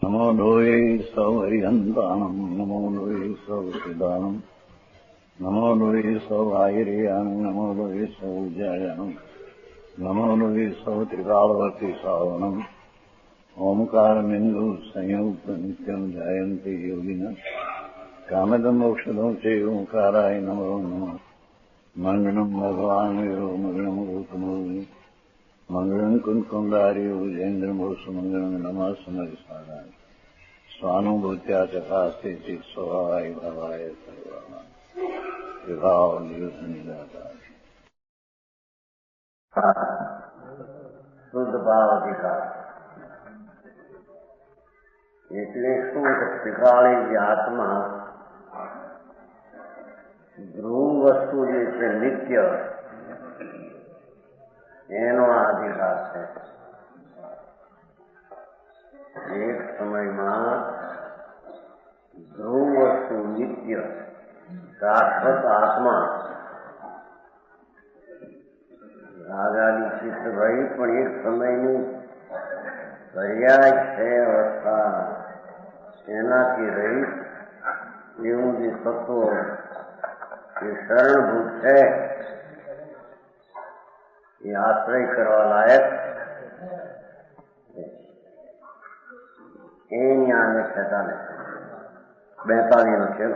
नमो लोये सौहरिहन्ताणम् नमो लोये सौसिदानम् नमो लोये सौभागिर्यानम् नमो लोये सौजायानम् नमो लोये सौत्रिकालवर्ति सावनम् ओंकारमिन्दु संयुक्त नित्यम् जायन्ते योगिनः कामदमोक्षदं च ओंकाराय नमो नमः मङ्गलम् भगवान् वीरो मङ्गलम् गौतमोऽग्नि मङ्गलम् कुन्कुण्डार्यो विजेन्द्रमोसुमङ्गलम् नमः समरिसाराय स्वानुभूत्या चकास्ते चित् स्वभावाय भावाय सर्वाः विभाव नियुद्धनिदाता શુદ્ધ ભાવ અધિકાર એટલે શું ત્રિકાળી જે આત્મા ધ્રુવ વસ્તુ જે છે નિત્ય એનો આ અધિકાર છે. એક સમયમાં ધ્રુવ વસ્તુ નિત્ય શાશ્વત આત્મા રાજાની ચિત્ત ભઈ પણ એક સમયની પર્યાય છે અવસ્થા એનાથી રહિત એવું જે તત્વો એ શરણભૂત છે એ આશ્રય કરવા લાયક એની આને 42 નો છે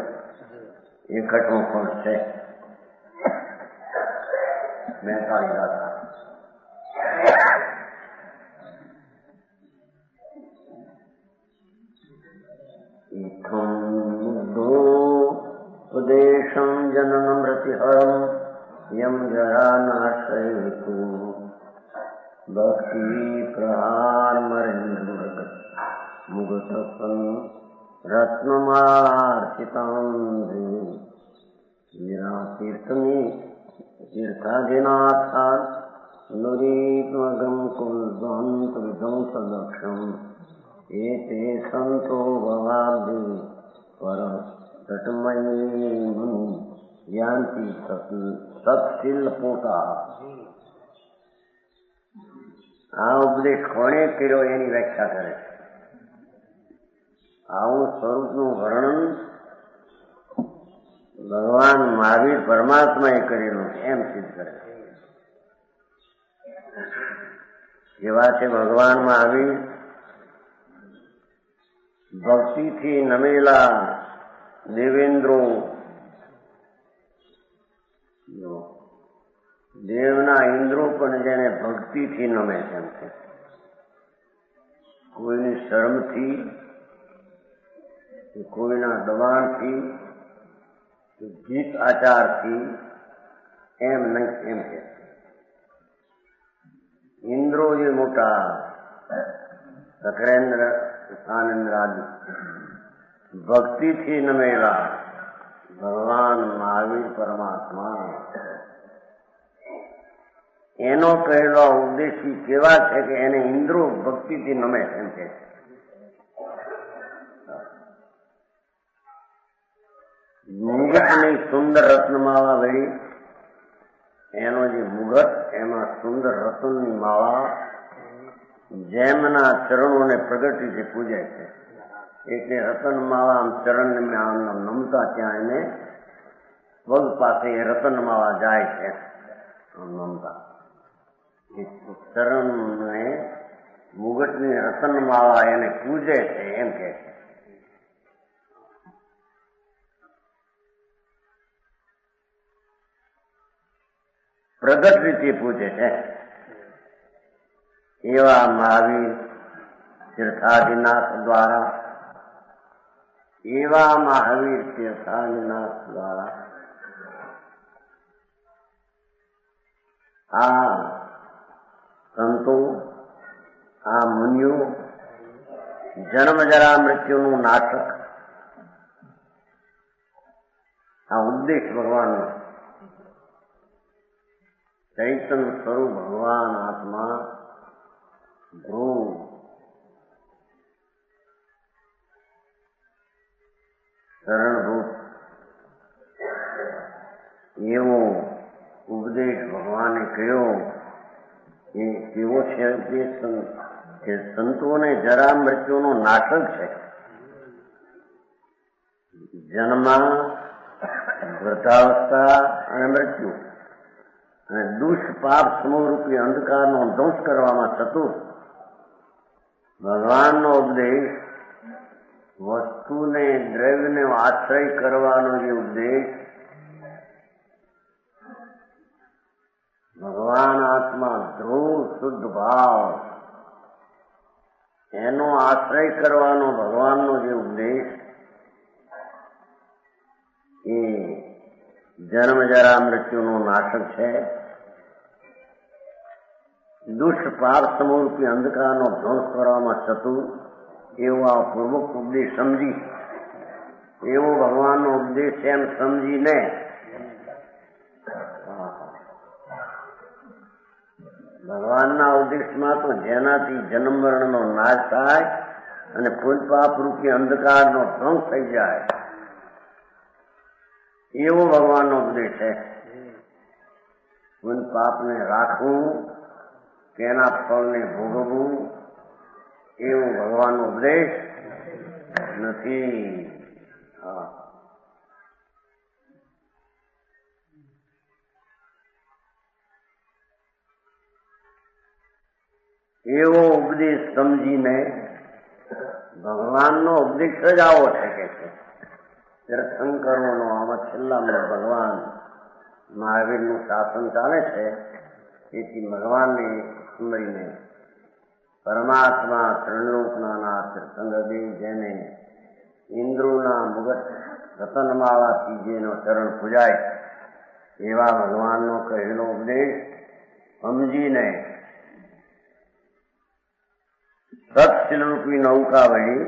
61મો પંક્તિ છે 42 દાતા इत्थं मुग्धोपदेशं जननमृतिहरं यं जरानाश्रयेतु भक्ति प्रहारमरेन्द्रमृग मुगतपन् रत्नमार्चितं वीरातीर्थमी तीर्थाधिनाथा नुरीत्मगं कुलध्वंसविधं सदक्षम् एते संतो भवाब्धि पर तटमयी यान्ति सत्शील पोता. આ ઉપદેશ કોણે કર્યો એની વ્યાખ્યા કરે છે. આવું સ્વરૂપનું વર્ણન ભગવાન મહાવીર પરમાત્માએ કરેલું એમ સિદ્ધ કરે છે. જેવા છે ભગવાન મહાવીર ભક્તિથી નમેલા દેવેન્દ્રો દેવના ઇન્દ્રો પણ જેને ભક્તિથી નમે તેમ છે. કોઈની શરમથી કોઈના દબાણથી ગીત આચારથી એમ નહીં એમ છે. ઇન્દ્રો જે મોટા સકરેન્દ્ર આનંદરાજ ભક્તિથી નમેલા ભગવાન મહાવીર પરમાત્મા એનો કહેલો ઉદ્દેશી કેવા છે કે એને ઇન્દ્રો ભક્તિથી નમે એમ છે. મુગટની સુંદર રત્નમાળા વળી એનો જે મુગટ એમાં સુંદર રતનની માળા જેમના ચરણોને પ્રગટ રીતે પૂજે છે એટલે રતનમાળા ચરણને આમ નમતા ત્યાં એને પગ પાસે એ રતનમાળા જાય છે નમતા ચરણને મુગટની રતનમાળા એને પૂજે છે એમ કે છે. પ્રગટ રીતે પૂજે છે એવા મહાવીર તીર્થાધિનાથ દ્વારા આ સંતો આ મુનિઓ જન્મ જરા મૃત્યુનું નાટક આ ઉદ્દેશ ભગવાનનો ચૈતન્ય સ્વરૂપ ભગવાન આત્મા ધ્રુવ શરણભૂત એવો ઉપદેશ ભગવાને કર્યો એ કેવો છે ઉપદેશ કે સંતોને જરા મૃત્યુનો નાશક છે. જન્મ, વૃદ્ધાવસ્થા અને મૃત્યુ અને દુષ્પાપ સમૂહરૂપી અંધકારનો ધ્વંસ કરવામાં ચતુર. ભગવાનનો ઉપદેશ વસ્તુને દ્રવ્યને આશ્રય કરવાનો જે ઉપદેશ, ભગવાન આત્મા ધ્રુવ શુદ્ધ ભાવ એનો આશ્રય કરવાનો ભગવાનનો જે ઉપદેશ એ જન્મ જરા મૃત્યુનો નાશક છે. દુષ્ટ પાપ સમૂહરૂપી અંધકારનો ધ્વંસ કરવામાં ચતુર. એવો આ પૂર્વક ઉપદેશ સમજી, એવો ભગવાનનો ઉપદેશ એમ સમજીને ભગવાનના ઉપદેશમાં તો જેનાથી જન્મ મરણનો નાશ થાય અને પુલપાપ રૂપી અંધકારનો ધ્વંસ થઈ જાય એવો ભગવાનનો ઉપદેશ છે. પુલપાપને રાખવું કે એના ફળને ભોગવવું એવું ભગવાનનો ઉપદેશ નથી. એવો ઉપદેશ સમજીને ભગવાનનો ઉપદેશ જ આવો છે કે છે. તીર્થંકરોનો આમાં છેલ્લામાં ભગવાન મહાવીરનું શાસન ચાલે છે. તેથી ભગવાનને સ્મરીને પરમાત્મા ત્રણલોકના નાથ તીર્થંકરદેવ, જેને ઇન્દ્રોના મુગટ રતનમાળાથી જેનો ચરણ પૂજાય એવા ભગવાનનો કહેલો ઉપદેશ સમજીને સત્શીલરૂપી નૌકા વળી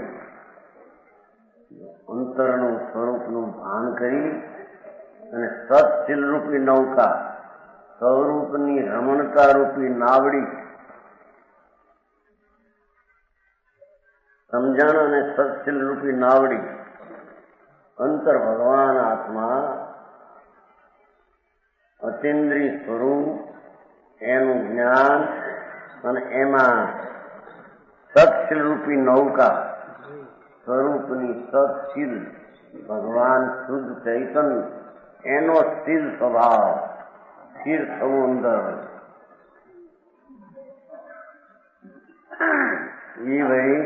અંતરનું સ્વરૂપનું ભાન કરી અને સત્શીલરૂપી નૌકા સ્વરૂપની રમણતારૂપી નાવડી સમજણ અને સત્શીલરૂપી નાવડી અંતર ભગવાન આત્મા અતિન્દ્રિય સ્વરૂપ એનું જ્ઞાન અને એમાં સત્શીલરૂપી નૌકા સ્વરૂપની સત્શીલ ભગવાન શુદ્ધ ચૈતન્ય એનો સ્થિર સ્વભાવ સ્થિર થવું અંદર એ ભાઈ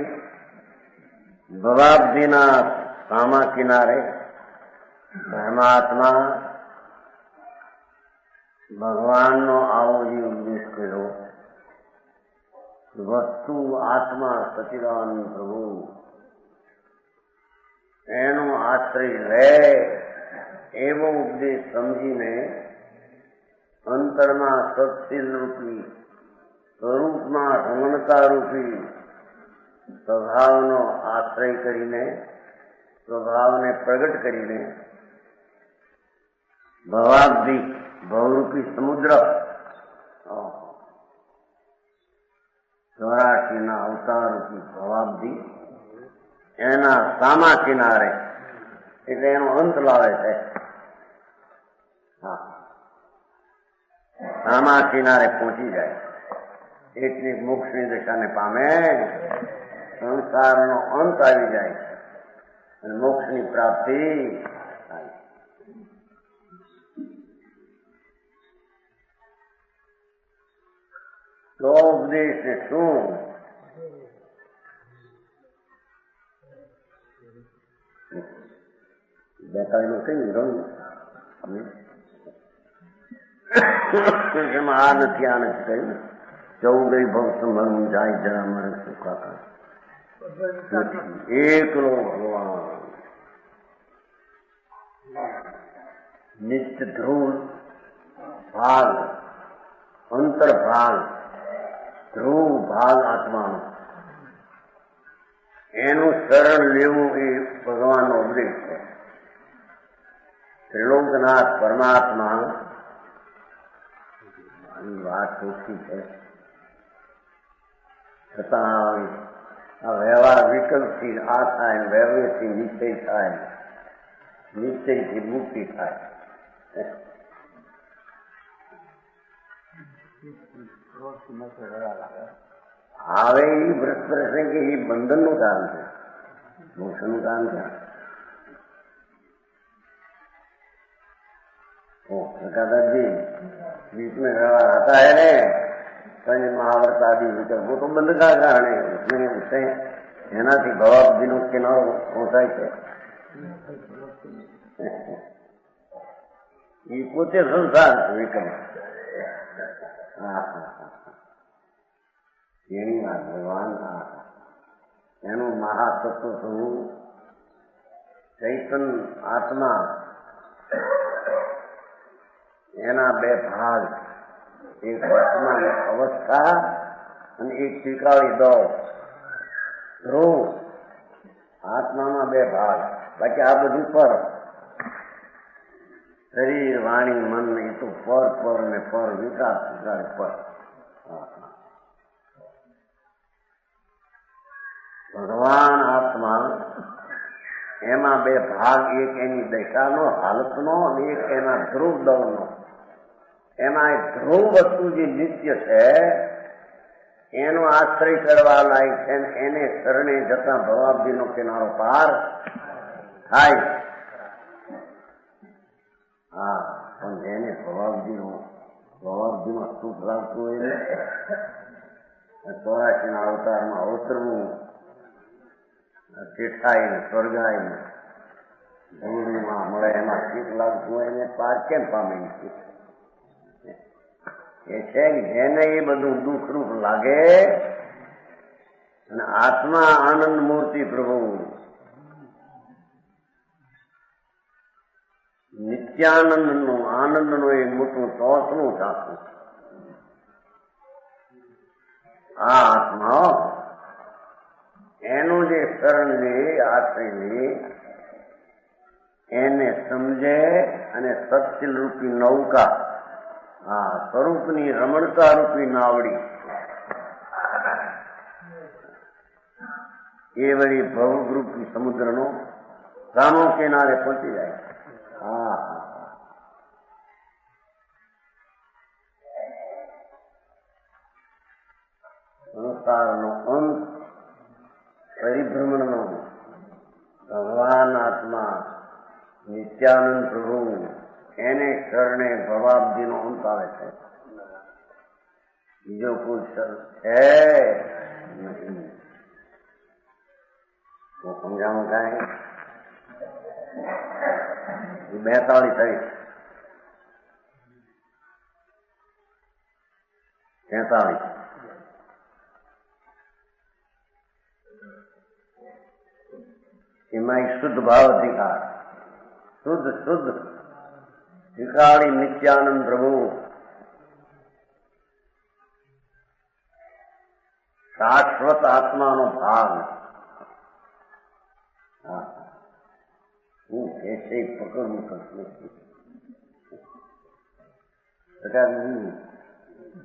ભવાબ્દીના સામા કિનારે ધર્માત્મા ભગવાનનો આવો જે ઉપદેશ કર્યો. વસ્તુ આત્મા સચિદાનંદ પ્રભુ એનો આશ્રય લે એવો ઉપદેશ સમજીને અંતરમાં સત્શીલ રૂપી સ્વરૂપમાં રમણતા રૂપી સ્વભાવનો આશ્રય કરીને સ્વભાવને પ્રગટ કરીને ભવાબ્દી ભવરૂપી સમુદ્ર 84 અવતારરૂપી ભવાબ્દી એના સામા કિનારે એટલે એનો અંત લાવે છે. સામા કિનારે પહોંચી જાય એટલે મોક્ષની દશાને પામે, સંસારનો અંત આવી જાય અને મોક્ષની પ્રાપ્તિ થાય. તો ઉપદેશ શું? બેતાળીનું કઈ ગયું આ નથી આ નથી કહ્યું. ચૌદય ભવ સંભવ જાય જરા મરે સુખાકાર એકલો ભગવાન નિત્ય ધ્રુવ ભાગ અંતર ભાગ ધ્રુવ ભાગ આત્માનો એનું શરણ લેવું એ ભગવાનનો ઉપદેશ છે. ત્રિલોકનાથ પરમાત્મા વાત ઓછી છે છતાં આ વ્યવહાર વિકલ્પથી આ થાય, વ્યવહારથી નિશ્ચય થાય, નિશ્ચયથી મુક્તિ થાય. આવે એ વ્રત પ્રસંગ એ બંધનનું કારણ છે, મોક્ષનું કારણ છે. प्रकाश जी बीच में आता है ने पंच महाव्रत आदि विचार, वो तो बंद का कारण है. उसमें उससे એનાથી ભવાબ્દીનો કિનારો પહોંચાય છે. એ પોતે સંસાર છે વિક્રમ. એની વાત ભગવાન એનું મહાતત્વ થવું ચૈતન આત્મા એના બે ભાગ, એક વર્તમાન અવસ્થા અને એક ટીકાવી દો ધ્રુવ. આત્મામાં બે ભાગ, બાકી આ બધું પર. શરીર વાણી મન એ તો પર ને પર વિકાસ પર. ભગવાન આત્મા એમાં બે ભાગ, એક એની દશાનો હાલતનો અને એક એના ધ્રુવ દળનો. એમાં એક ધ્રુવ વસ્તુ જે નિત્ય છે એનો આશ્રય કરવા લાયક છે, એને શરણે જતા ભવાબ્દીનો કિનારો પાર થાય. હા, પણ જેને ભવાબ્દીમાં સુખ લાગતું હોય ને 84 ના અવતારમાં અવતરવું, ચેઠાઈને સ્વર્ગાઈને ધૂળમાં મળે એમાં સુખ લાગતું હોય ને પાર કેમ પામે છે? એ છે કે જેને એ બધું દુઃખરૂપ લાગે અને આત્મા આનંદ મૂર્તિ પ્રભુ નિત્યાનંદનું આનંદનું એક મોટું તોસનું ઠાકું. આ આત્મા એનું જે શરણ લે, આશ્રય લે, એને સમજે અને સત્શીલ રૂપી નૌકા, આ સ્વરૂપની રમણતા રૂપી નાવડી, એ વળી ભવરૂપી સમુદ્રનો સામો કિનારે પહોંચી જાય. હા, સંસારનો અંત, પરિભ્રમણનો ભગવાન આત્મા નિત્યાનંદ પ્રભુ એને શરણે ભવાબ્દીનો અંત આવે છે. બીજો કોઈ શર છે નહીં. તો સમજાવું કાંઈ 42 થઈ 43 એમાં શુદ્ધ ભાવ અધિકાર, શુદ્ધ શીખાડી નિત્યાનંદ પ્રભુ શાશ્વત આત્માનો ભાગ. હું कैसे પકડવું પડશે?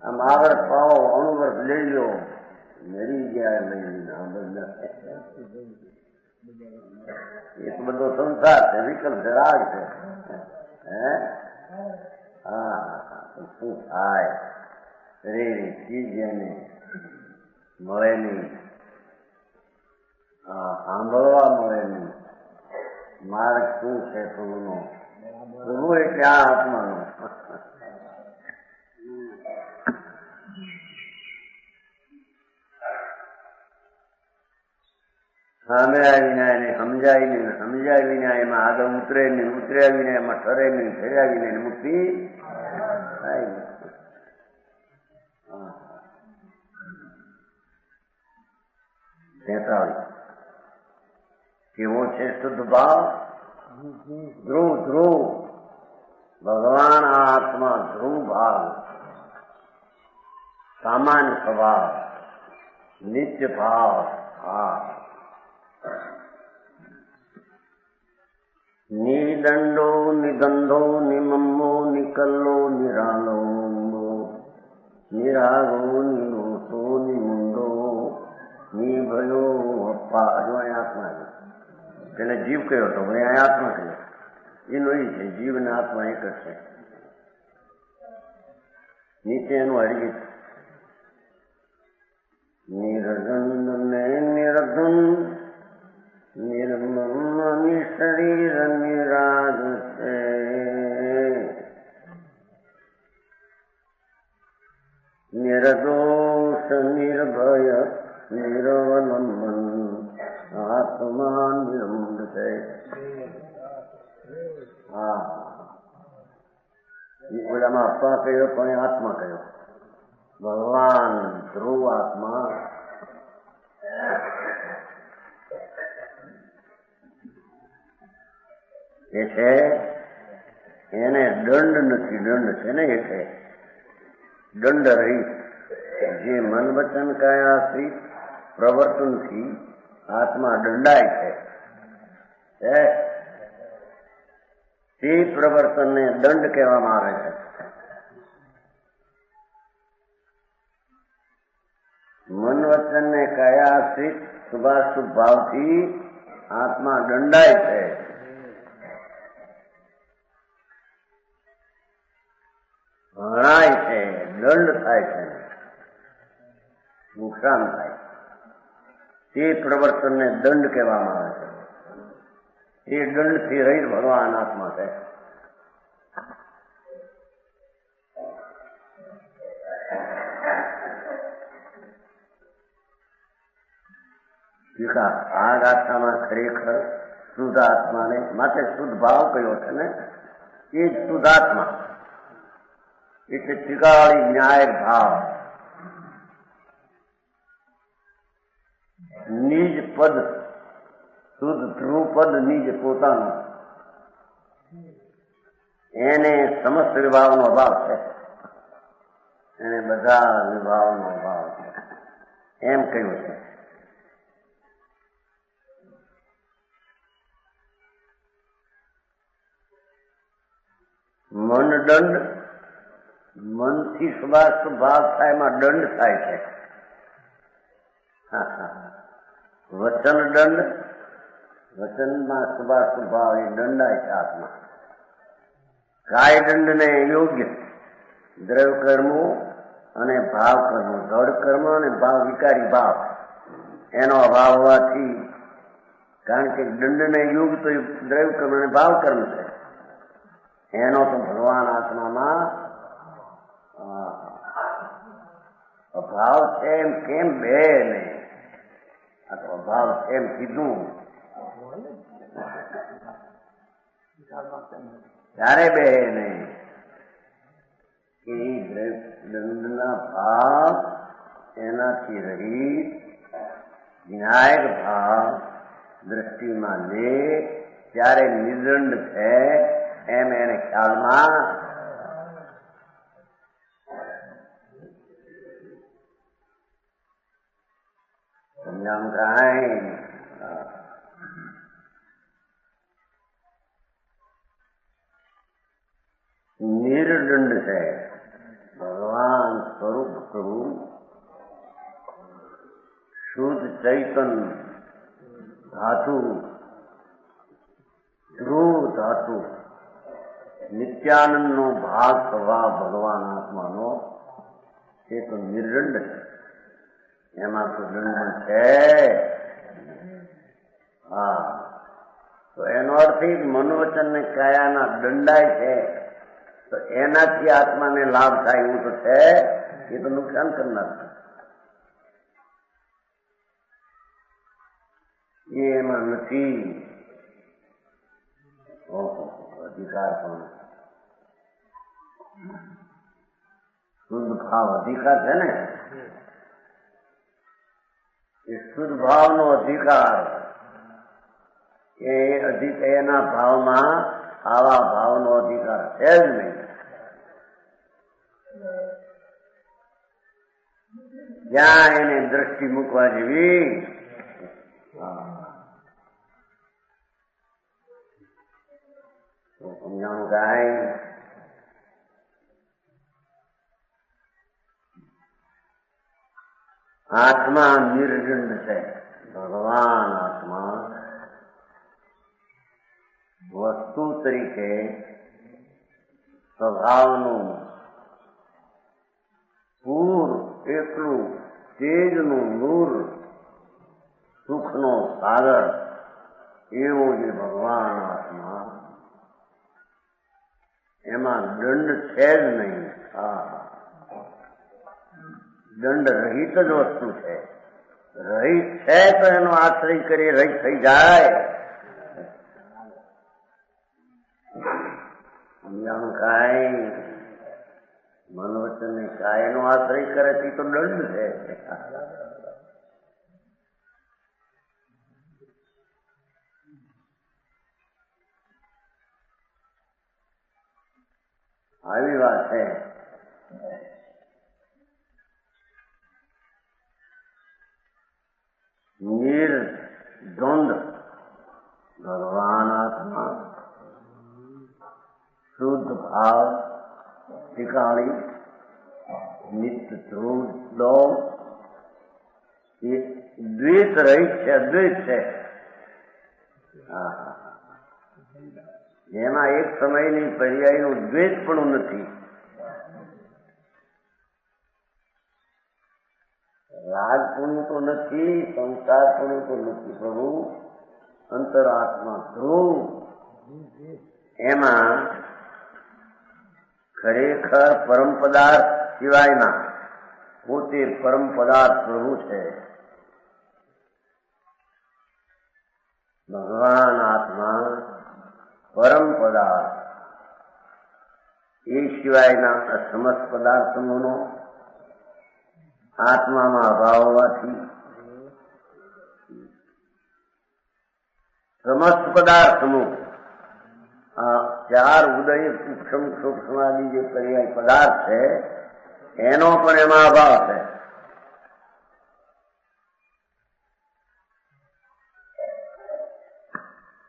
આમ આવડ પાવો અણુવર્ત લઈ લો, મરી ગયા લઈ લીધા. એ તો બધો સંસાર છે, વિકલ્પ છે, રાગ છે. હા, શું થાય? શરીર ચીજ એને મળે નહીં, સાંભળવા મળે નહીં. માર્ગ શું છે પ્રભુનો? પ્રભુ એટલે આ આત્માનો. સામે આવીને એને સમજાય નહીં, સમજાય વિના એમાં આગળ ઉતરે નહીં, ઉતર્યા વિના એમાં ઠરે નહીં, ઠર્યા વિના મુક્તિ થાય નહીં. કેવો છે શુદ્ધ ભાવ? ધ્રુવ ભગવાન આ આત્મા ધ્રુવ ભાવ, સામાન્ય સ્વભાવ, નિત્ય ભાવ. હા, નિદંડો નિગંધો નિમમ્મો નિકલ્લો નિરાલો નિરાગો નિરોસો નિમુંડો નિભયો અપ્પા. જો અહીં આત્મા છે, તેને જીવ કયો હતો, ભાઈ અહીં આત્મા કયો. એનો એ છે, જીવ ને આત્મા એક જ છે. નીચે એનું હરિત निर्दंड में निर्धन निर्मम शरीर निराज से निर्दोष निर्भय निरवलंबन आत्मा निर्मल है। हाँ, बोलाમાં અપ્પા કયો પણ આત્મા કયો ભગવાન ધ્રુવ આત્મા એ છે એને દંડ નથી, દંડ છે ને એ છે દંડ રહિત જે મન વચન કાયાશ્રિત પ્રવર્તનથી આત્મા દંડાય છે તે પ્રવર્તનને દંડ કહેવામાં આવે છે. મન વચન ને કાયાશ્રિત શુભાશુભ ભાવથી આત્મા દંડાય છે. ભણાય છે, દંડ થાય છે, નુકસાન થાય તે પ્રવર્તનને દંડ કહેવામાં આવે છે. એ દંડથી રહિત ભગવાન આત્મા છે. આ ગાથામાં ખરેખર શુદ્ધ આત્માને માટે શુદ્ધ ભાવ કયો છે ને એ જ શુદ્ધ આત્મા એટલે ત્રિકાળી ન્યાય ભાવ નિજ પદ શુદ્ધ ધ્રુવપદ નિજ પોતાનું એને સમસ્ત વિભાવનો અભાવ છે. એને બધા વિભાવનો અભાવ છે એમ કહ્યું છે. મન દંડ મનથી શુભાશુભ ભાવ થાય એમાં દંડ થાય છે. વચન દંડ વચનમાં શુભાશુભ ભાવ એ દંડાય છે આત્મા. કાય દંડને યોગ્ય દ્રવ્ય કર્મો અને ભાવ કર્મો જડ કર્મ અને ભાવ વિકારી ભાવ એનો અભાવ હોવાથી કારણ કે દંડને યોગ તો દ્રવ્ય કર્મ અને ભાવ કર્મ છે એનો તો ભગવાન આત્મામાં અભાવ છે એમ કેમ બે નહીં આ તો અભાવ છે એમ કીધું ત્યારે બે નહીં કે દંડના ભાવ એનાથી રહિત વિનાયક ભાવ દ્રષ્ટિમાં લે ત્યારે નિર્દંડ છે એમ એને ખ્યાલમાં સમજામ કાંઈ નિર્દંડ છે ભગવાન સ્વરૂપ સ્વરૂપ શુદ્ધ ચૈતન ધાતુ ધ્રુવ ધાતુ નિત્યાનંદનો ભાગ સ્વભાવ ભગવાન આત્માનો એ તો નિર્દંડ છે. એમાં તો દંડ છે. હા, તો એનો અર્થ એ મનોવચન ને કાયાના દંડાય છે તો એનાથી આત્માને લાભ થાય એવું તો છે. એ તો નુકસાન કરનાર છે એમાં નથી. અધિકાર પણ શુદ્ધ ભાવ અધિકાર છે ને એ શુદ્ધ ભાવનો અધિકાર એ એના ભાવમાં આવા ભાવનો અધિકાર છે જ નહીં. જ્યાં એને દ્રષ્ટિ મૂકવા જેવી સમજાણું કાંઈ આત્મા નિર્દંડ છે. ભગવાન આત્મા વસ્તુ તરીકે સ્વભાવનું પૂર એટલું તેજનું નૂર, સુખનો સાગર એવો જે ભગવાન આત્મા, એમાં દંડ છે જ નહીં. દંડ રહિત જ વસ્તુ છે. રહિત છે તો એનો આશ્રય કરી રહિત થઈ જાય. સમજાણું? કાંઈ મન વચન ને કાયનો આશ્રય કરે તે તો દંડ છે. આવી વાત છે. નિર્દ્વંદ ભગવાન આત્મા, શુદ્ધ ભાવ, ઠિકાણી, નિત્ય ધ્રુવ, એ દ્વૈત રહિત છે, અદ્વૈત છે. એમાં એક સમયની પર્યાયનું દ્વૈત પણ નથી. રાજપુણ્ય તો નથી, સંસારપુણ્ય તો નથી. પ્રભુ અંતરાત્મા ધ્રુવ, એમાં ખરેખર પરમ પદાર્થ સિવાયના પોતે પરમ પદાર્થ પ્રભુ છે. ભગવાન આત્મા પરમ પદાર્થ, એ સિવાયના સમસ્ત પદાર્થોનો આત્મામાં અભાવ હોવાથી સમસ્ત પદાર્થનું આ ચાર ઉદય, સૂક્ષ્મ સૂક્ષ્માદિ જે પર્યાય પદાર્થ છે એનો પણ એમાં અભાવ છે.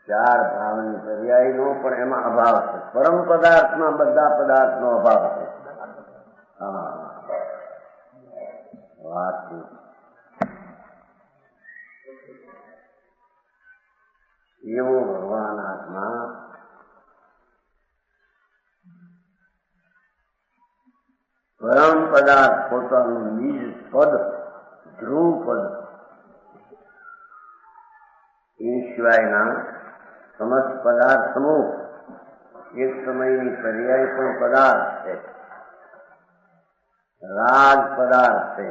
ચાર ભાવની પર્યાયનો પણ એમાં અભાવ છે. પરમ પદાર્થમાં બધા પદાર્થનો અભાવ છે. વાત એવો ભગવાન આત્મા પરમ પદાર્થ પોતાનું નિજ પદ, ધ્રુવ પદ, એ સિવાયના સમસ્ત પદાર્થ સમૂહ, એક સમયની પર્યાય પણ પદાર્થ છે, રાગ પદાર્થ છે,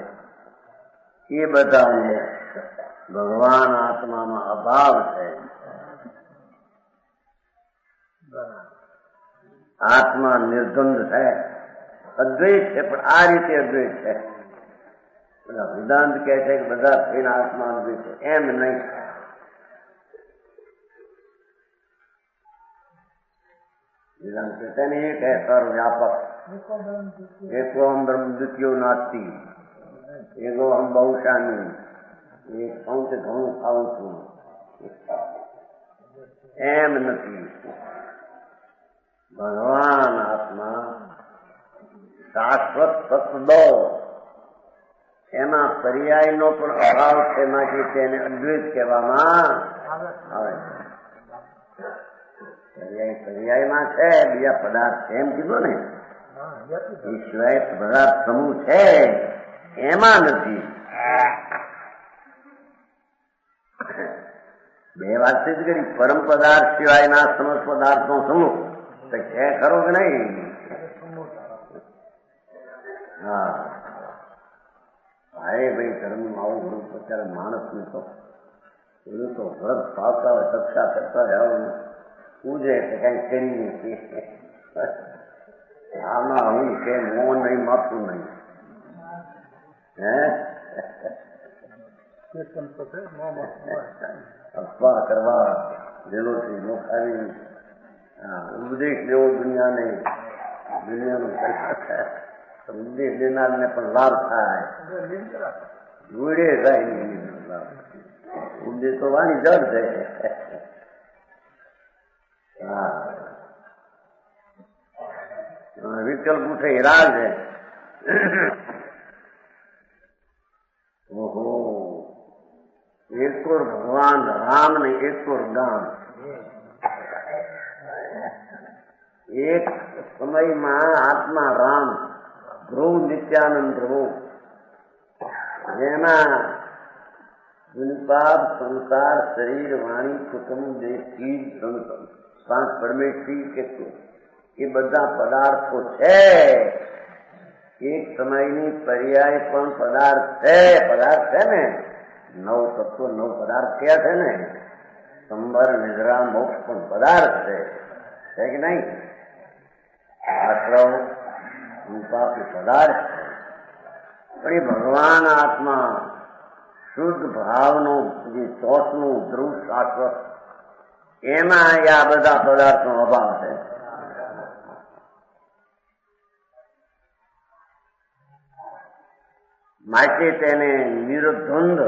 એ બધાનો ભગવાન આત્મામાં અભાવ છે. આત્મા નિર્દ્વંદ છે, અદ્વૈત છે, પણ આ રીતે અદ્વૈત છે. વેદાંત કહે છે કે બધા થઈને આત્મા અદ્વૈત છે, એમ નહીં. વેદાંત કહેતા ને એક है सर्वव्यापक, एको हम ब्रह्म द्वितीयो नास्ति, एगो हम बहुशानी, एक खाऊं તે ઘણું ખાઉં છું, એમ નથી. ભગવાન આત્મા શાશ્વત સતદો, એમાં પર્યાયનો પણ અભાવ છે, માટે તેને અદ્વૈત કહેવામાં આવે છે. પર્યાયમાં છે, બીજા પદાર્થ છે એમ કીધું ને, એ સિવાય પદાર્થ સમૂહ છે એમાં નથી. બે વાત જ કરી, પરમ પદાર્થ સિવાયના સમસ્ત પદાર્થનો સમૂહ તો છે ખરો કે નહીં? હા, ભાઈ ધર્મનું આવું બધું અત્યારે માણસને તો એવું તો વ્રત પાવતા હોય, કક્ષા કરતા રહેવાનું, પૂજે કે કઈ કરી નથી. આમાં હું કે મોં નહીં, માથું નહીં. હે અફવા કરવા, જેલોથી નોખાવી, ઉપદેશ લેવો દુનિયાને, દુનિયાનું ઉપદેશ દેનારને પણ લાભ થાય, જોડે જાય નહીં લાભ. ઉપદેશ તો વાની જડ છે. વિકલ્પ ઉઠે રાગ છે. ઓહો, એકોર ભગવાન રામ ને એકોર ગામ. એક સમયમાં આત્મા રામ, ધ્રુવ નિત્યાનંદ પ્રભુ, જેમાં પાપ સંસાર શરીર વાણી કુટુંબ દેશ ચીજ પાંચ પરમેશ્વરી કે એ બધા પદાર્થો છે. એક સમયની પર્યાય પણ પદાર્થ છે ને. 9 તત્વો 9 પદાર્થ કયા છે ને. સંબર નિદ્રા મોક્ષ પણ પદાર્થ છે કે નહીં? આશ્રવ પાપ એ પદાર્થ છે. પણ એ ભગવાન આત્મા શુદ્ધ ભાવનો જે ચોથનું ધ્રુવ શાશ્વત એમાં આ બધા પદાર્થનો અભાવ છે. માટે તેને નિર્દ્વંદ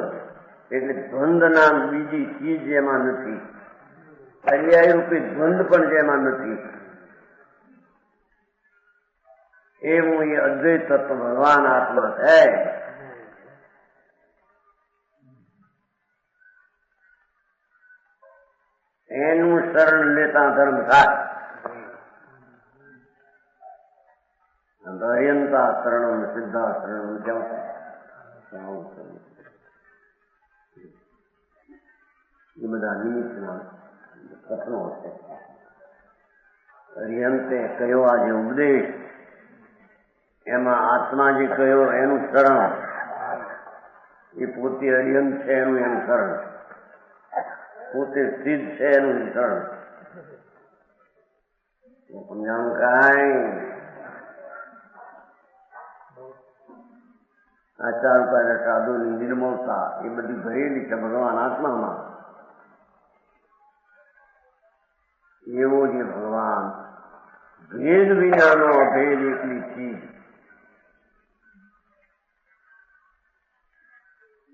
એટલે દ્વંદના બીજી ચીજ એમાં નથી. પર્યાય રૂપી દ્વંદ પણ જેમાં નથી. એવું એ અદ્વૈત તત્વ ભગવાન આત્મા છે. એનું શરણ લેતા ધર્મ થાય. દર્યંતા શરણમ સિદ્ધા શરણમ કેવું એ બધા નિમિત્તના કથનો છે. અરિહંતે કયો આ જે ઉપદેશ એમાં આત્મા જે કયો એનું શરણ એ પોતે અરિહંત છે એનું શરણ, પોતે સિદ્ધ છે એનું શરણ સમજાણું કાંઈ. આ 4 ઉપાય સાધુની નિર્મળતા એ બધી ભરેલી છે ભગવાન આત્મામાં. એવો જે ભગવાન ભેદ વિનાનો અભેદ એકલી ચીજ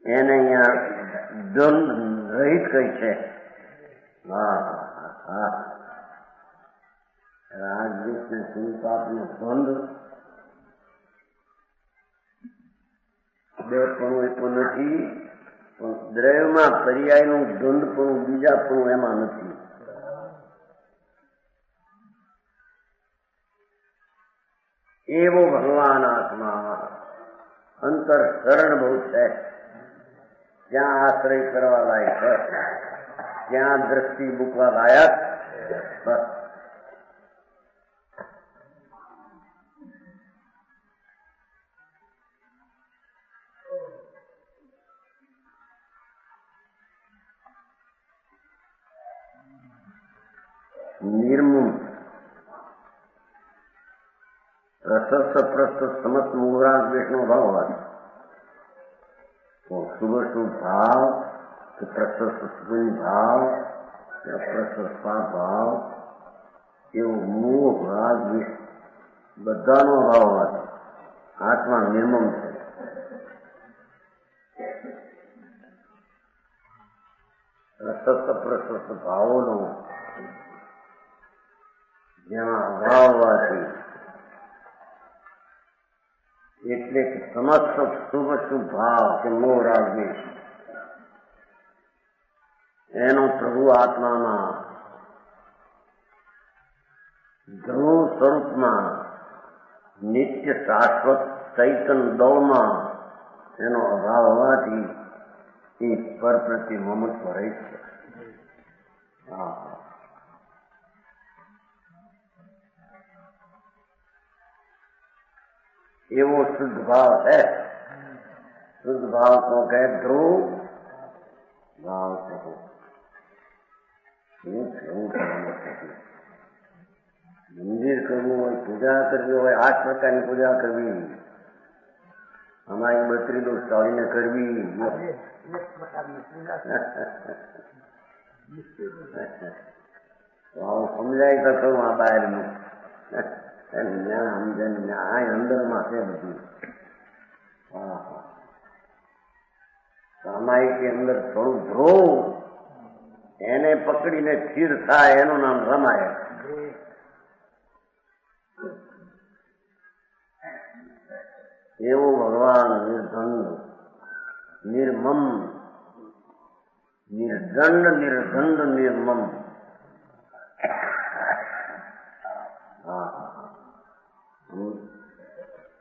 એને અહીંયા દ્વંદ રહિત કઈ છે. રાગદ્વેષ ને સંતાપનો દ્વંદ બે પણ એ પણ નથી. પણ દ્રવ્યમાં પર્યાયનું દ્વંદ પણ બીજા પણ એમાં નથી. એવો ભગવાન આત્મા અંતર શરણ બહુ છે. ત્યાં આશ્રય કરવા લાયક છે, ત્યાં દ્રષ્ટિ મૂકવા લાયક બસ. નિર્મમ પ્રશસ્ત પ્રસ્તુત સમસ્ત મુહૂર્ત દ્વેષનો ભાવ હોય તો શુભ શુભ ભાવ કે પ્રશસ્ત ભાવ કે પ્રશસ્ત ભાવ એવો મોહ રાગ દ્વેષ બધાનો અભાવ હોય. આત્મા નિર્મમ છે. પ્રશસ્ત પ્રશસ્ત ભાવોનો જેમાં અભાવ હોવાથી એટલે કે સમસ્ત શુભ શુભ ભાવ કે મોહ રાગ દ્વેષ એનો પ્રભુ આત્મામાં ધ્રુવ સ્વરૂપમાં નિત્ય શાશ્વત ચૈતન દૌમાં એનો અભાવ હોવાથી એ પર પ્રતિ મમત્વ રહી છે. એવો શુદ્ધ ભાવ છે. શુદ્ધ ભાવ તો કહે ધ્રુવ ભાવ પ્રભુ. મંદિર કરવું હોય, પૂજા કરવી હોય, 8 પ્રકારની પૂજા કરવી, અમારી 32 દોષ ચાલીને કરવી, આવું સમજાય તો કહું આ બહારનું અંદરમાં છે બધું. સામાયિક અંદર થોડું ધ્રુવ એને પકડીને સ્થિર થાય એનું નામ રમાય. એવો ભગવાન નિર્ધંદ નિર્મમ નિર્દંડ નિર્ધંદ નિર્મમ.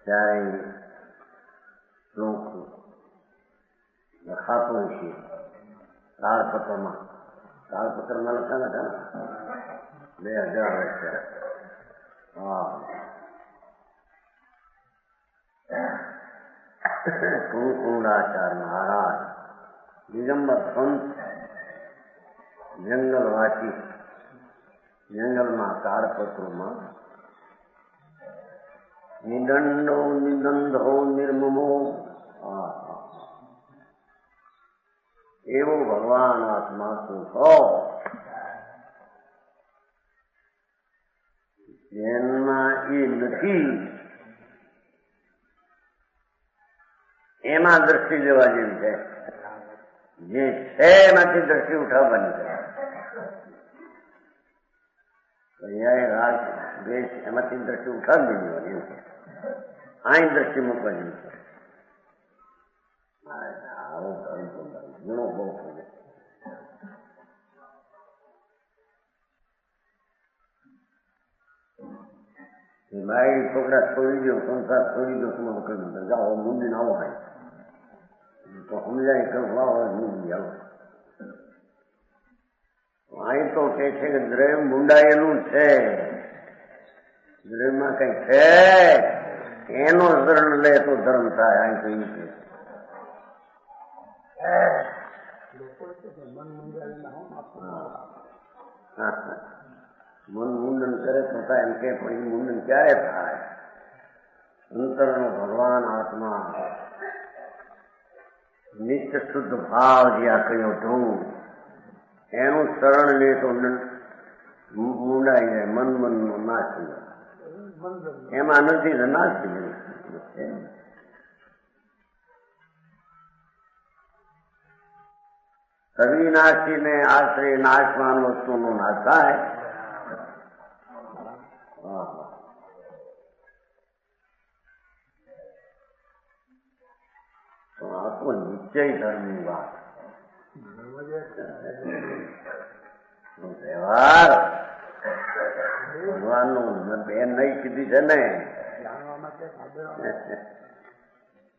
ત્યારે શ્લોક લખાતું છે તાળપત્રમાં. તાળપત્રમાં લખાણા હતા ને 2000 વર્ષે. હા, કુંકુંડાચાર્ય મહારાજ દિગંબર સંત જંગલવાસી, જંગલમાં તાડપત્રોમાં નિદંડો નિદંધો નિર્મમો. એવો ભગવાન આત્મા શું કહો જેનમાં એ નથી, એમાં દ્રષ્ટિ લેવા જેવી છે. જે છે એમાંથી દ્રષ્ટિ ઉઠાવવાની છે. રાગ દ્વેષ એમાંથી દ્રષ્ટિ ઉઠાવી દેવાની છે. અહીં દ્રષ્ટિ મૂકવાની છે. આવો ઘણો બહુ થયો. ભાઈ છોકરા છોડી દો, સંસાર છોડી દો, તમે વખત જાઓ મુંડી આવો ભાઈ તો સમજાય કરવા હોય મુંડી આવો. અહીં તો કે છે કે દ્રવ્ય મુંડાયેલું છે, દ્રવ્યમાં કઈ છે એનો શરણ લે તો ધર્મ થાય. અહીં તો એ મન મુંડન કરે તો થાય એમ કે, પણ એ મુંડન ક્યારે થાય? અંતરનો ભગવાન આત્મા નિત્ય શુદ્ધ ભાવ જે આ કહ્યો ધ્રુવ એનું શરણ લે તો મુંડાઈ જાય, મન મનનો નાશ થઈ જાય. એમાં નથી તો નાશ થઈ જાય. અવિનાશી ને આશ્રય નાશવાન વસ્તુનો નાશ થાય. તો આ તો નિશ્ચય ધર્મની વાત. વ્યવહાર ભગવાનનું બે નહીં કીધી છે ને,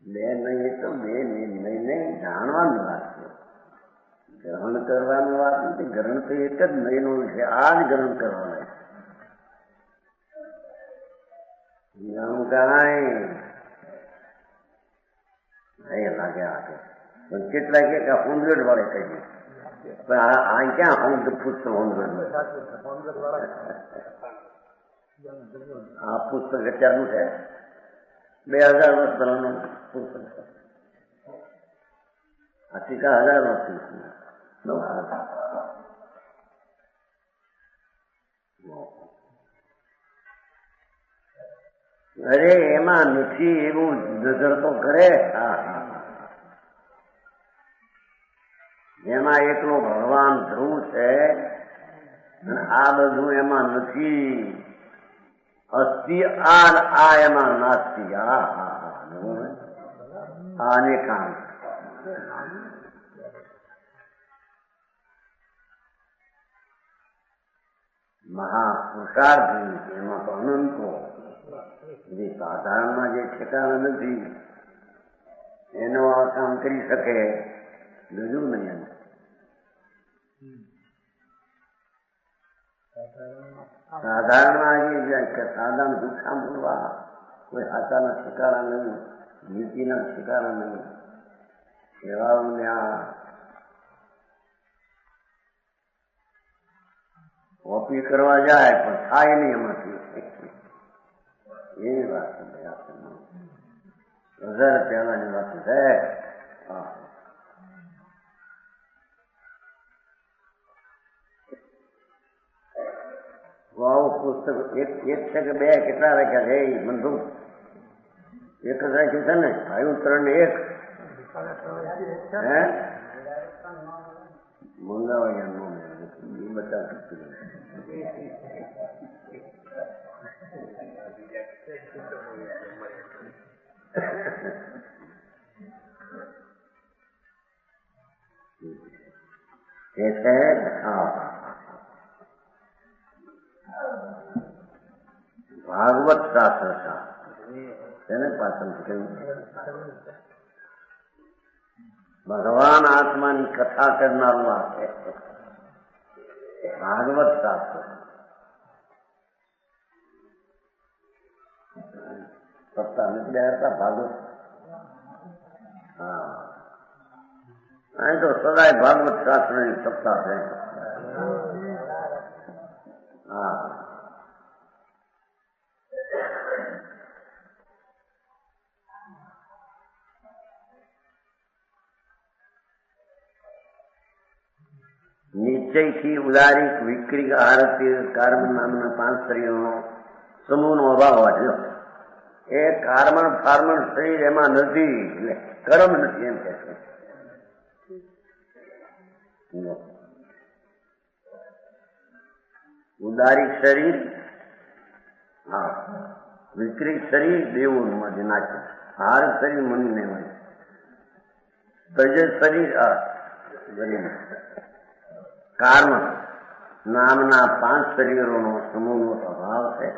બે નહીં તો બે નહીં જાણવાની વાત છે. ગ્રહણ કરવાની વાત નથી. ગ્રહણ તો એક જ નહીંનું છે. આ જ ગ્રહણ કરવાના છે. લાગે આગે પણ કેટલા કે 100 વાળે કહીએ, પણ આ ક્યાં 100 પુસ્તક 100? આ પુસ્તક અત્યારનું છે, 2000 વર્ષ પહેલાનું પુસ્તક છે. આ ટીકા 1000 વર્ષથી. અરે એમાં નથી એવું નજર તો કરે. જેમાં એકલો ભગવાન ધ્રુવ છે અને આ બધું એમાં નથી. અસ્થિ આ એમાં નાસ્તી. અનેકાંત મહાપુરુષાર્થ એમાં તો અનંતો. જે સાધારણમાં જે ઠેકાણા નથી એનો આ કામ કરી શકે, બીજું નહીં. સાધારણમાં સાધારણ ભૂખા બોલવા કોઈ હાથાના ઠેકાણા નહીં, નીતિના ઠેકાણા નહીં. એવાઓને આ કોપી કરવા જાય પણ થાય નહીં એમાંથી. એવી વાત છે. 1000 પહેલાની વાત છે. આવું પુસ્તક એક છે કે બે કેટલા રાખ્યા છે? બંધુ એક જ રાખ્યું છે ને? ભાઈ 3 ને 1 હે મંગાવા બતા છે. ભાગવત શાસ્ત્ર તેને પાછળ કહ્યું ભગવાન આત્માની કથા કરનારું આ છે ભાગવત શાસ્ત્ર. સપ્તાહ નથી બેસતા ભાગવત. હા, અહીં તો સદાય ભાગવત શાસ્ત્રની સપ્તાહ છે. હા, નિશ્ચયથી ઉદારીક વિક્રી આરતી કાર્બન નામના 5 શરીરોનો સમૂહનો અભાવ હોય. એ કાર્બન ફાર્મન શરીર એમાં નથી, એટલે કર્મ નથી એમ કે છે. ઉદારીક શરીર, હા, વિક્રી શરીર દેવોનું માંથી નાખ્યું, હાર શરીર મનુને હોય, તજ શરીર ગરીબ. કર્મ નામના 5 શરીરોનો સમૂહનો સ્વભાવ છે.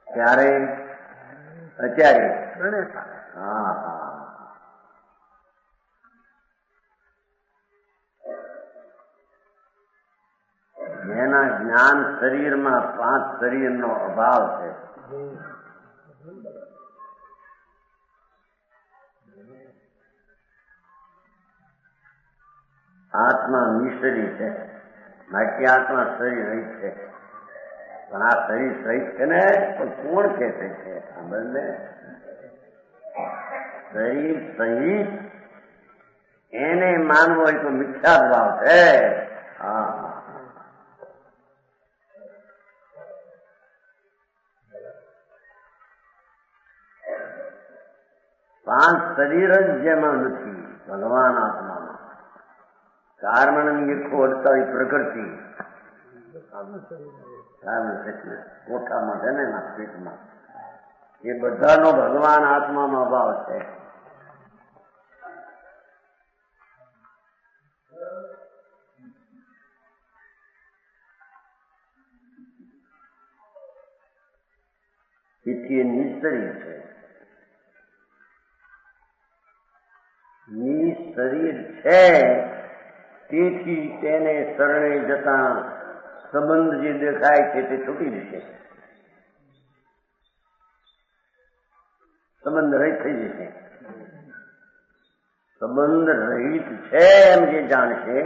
ત્યારે અત્યારે હા હા, જેના જ્ઞાન શરીરમાં 5 શરીરનો અભાવ છે. આત્મા નિશરીર છે, બાકી આત્મા શરીર રહિત છે. પણ આ શરીર સહિત છે ને, પણ કોણ કે છે? આ બંને શરીર સહિત એને માનવો હોય તો મિથ્યા ભાવ છે. હા, 5 શરીર જ જેમાં નથી ભગવાન આત્મામાં. કાર્મણની એકસો 48 પ્રકૃતિ કોઠામાં છે ને એના પેટમાં, એ બધાનો ભગવાન આત્મામાં ભાવ છે. તેથી એ નિશરીર છે. નિશરીર છે તેથી તેને શરણે જતા સંબંધ જે દેખાય છે તે છૂટી જશે, સંબંધ રહિત થઈ જશે. સંબંધ રહિત છે એમ જે જાણશે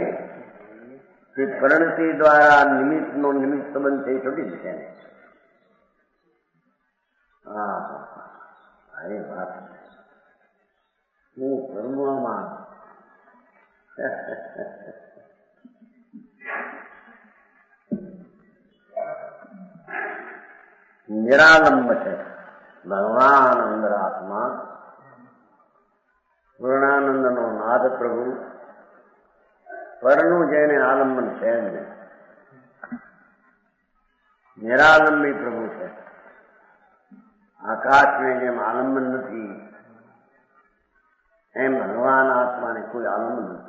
તે પરિણતિ દ્વારા નિમિત્તનો નિમિત્ત સંબંધ છે એ છૂટી જશે. હા, એ વાત હું કર્મમાં નિરાલંબ છે ભગવાન અંદર આત્મા. પૂર્ણાનંદનો નાદ પ્રભુ પરનું જેને આલંબન છે જ નહીં, નિરાલંબી પ્રભુ છે. આકાશને જેમ આલંબન નથી એમ ભગવાન આત્માને કોઈ આલંબન નથી.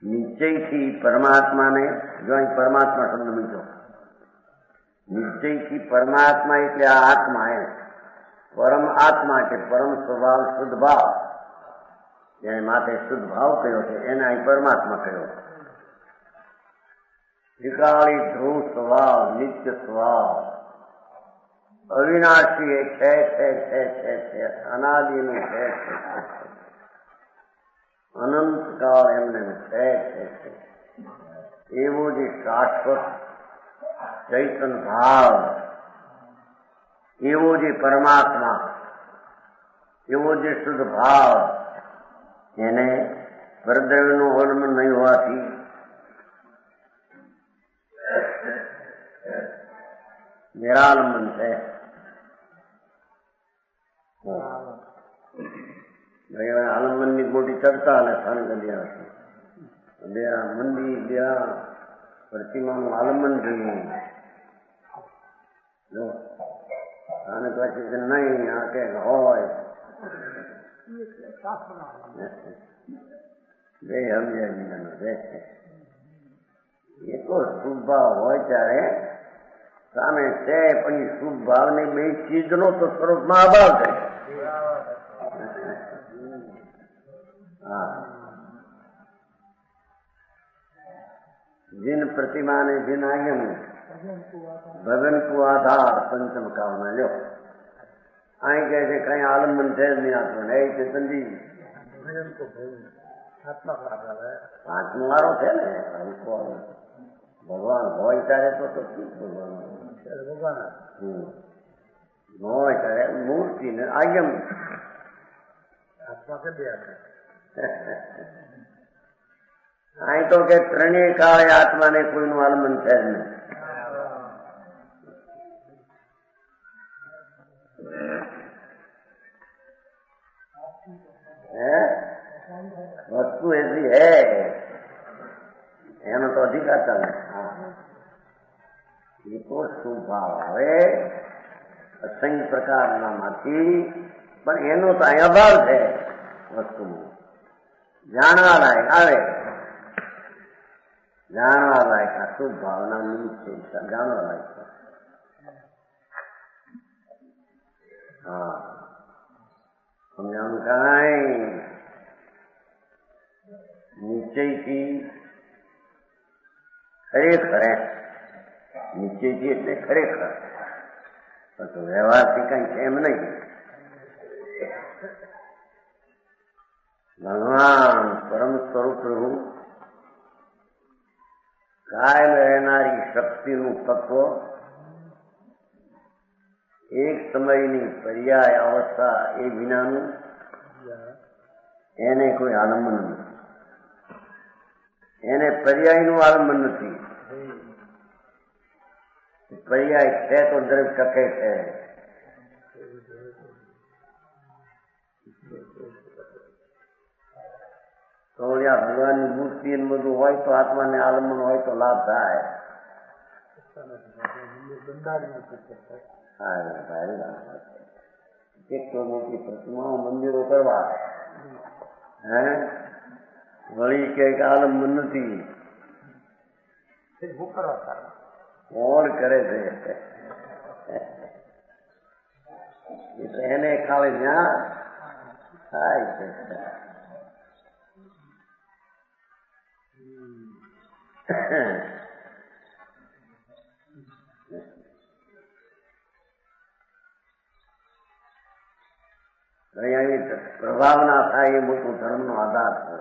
નિશ્ચયથી પરમાત્માને, જો અહીં પરમાત્મા શબ્દ મૂક્યો, નિશ્ચયથી પરમાત્મા એટલે આ આત્મા એમ. પરમ આત્મા એટલે પરમ સ્વભાવ શુદ્ધ ભાવ, જેને માટે શુદ્ધ ભાવ કયો છે એને અહીં પરમાત્મા કયો. ત્રિકાળી ધ્રુવ સ્વભાવ, નિત્ય સ્વભાવ, અવિનાશી એ છે અનાદિનું છે, અનંતકાળ એમને છે. એવો જે શાશ્વત ચૈતન ભાવ, એવો જે પરમાત્મા, એવો જે શુદ્ધ ભાવ, એને પરદ્રવ્યનું અવલંબન નહીં હોવાથી નિરાલંબન છે. આલંબનની મોટી ચર્ચા અને સ્થાન કર્યા છે. મંદિર ત્યાં પ્રતિમાનું આલંબન જોઈએ. અને પછી નહીં આ કે હોય બે સમજાય બીજાનો છે. તો શુભ ભાવ હોય ત્યારે સામે છે પણ એ શુભ ભાવની બે ચીજનો તો સ્વરૂપમાં અભાવ થાય. હા, जिन प्रतिमा ने जिन आयन भगन को आधार पंचम कावना लो आई कहते कहीं आलम्बन थे नहीं आत्मा है चेतन जी आत्मा मारो थे ने भगवान हो तारे तो भगवान हो तारे मूर्ति ने आयम आत्मा के दिया અહીં તો કે ત્રણેય કાળે આત્માને કોઈનું આલમન છે જ નહીં. વસ્તુ એસી હે એનો તો અધિકાર ચાલે. એ તો સ્વભાવ આવે અસંખ્ય પ્રકારનામાંથી પણ એનો તો અહીં અભાવ છે. વસ્તુ જાણવા લાયક આવે જાણવા લાયક આ શુભ ભાવના નિમિત્ત છે જાણવા લાયક. હા સમજાણું કાંઈ નિશ્ચયથી ખરેખર નિશ્ચયથી એટલે ખરેખર તો વ્યવહારથી કઈ એમ નહીં. ભગવાન પરમ સ્વરૂપ પ્રભુ કાયમ રહેનારી શક્તિનું તત્વ એક સમયની પર્યાય અવસ્થા એ વિનાનું એને કોઈ આલંબન નથી. એને પર્યાયનું આલંબન નથી. પર્યાય છે તો દરેક ટકે છે. તો ભગવાનની મૂર્તિ બધું હોય તો આત્માને આલંબન હોય તો લાભ થાય. કેટલો મોટી પ્રતિમાઓ મંદિરો કરવા હે વળી કઈક આલંબન નથી. કોણ કરે છે? એટલે એને ખાલી જ્યાં થાય છે. પ્રભાવના થાય એ મોટું ધર્મનો આધાર છે.